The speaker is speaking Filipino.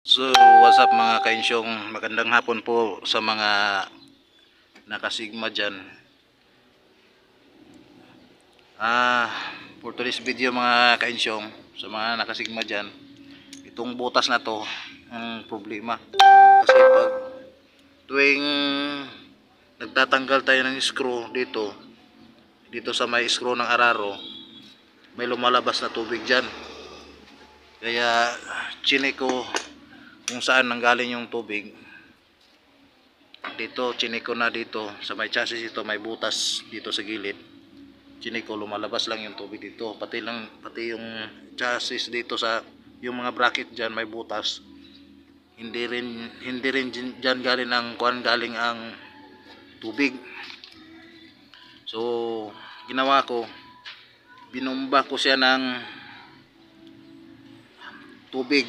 So, what's up mga kainsyong, magandang hapon po sa mga nakasigma dyan. For today's video mga kainsyong, sa mga nakasigma dyan, itong butas na to ang problema. Kasi pag tuwing nagtatanggal tayo ng screw dito sa may screw ng araro, may lumalabas na tubig dyan. Kaya chinek ko kung saan nanggaling yung tubig. Dito chinek ko na dito sa may chassis, ito may butas dito sa gilid. Chinek ko, lumalabas lang yung tubig dito, pati yung chassis dito sa yung mga bracket diyan may butas. Hindi rin diyan galing ang tubig. So ginawa ko, binomba ko siya ng tubig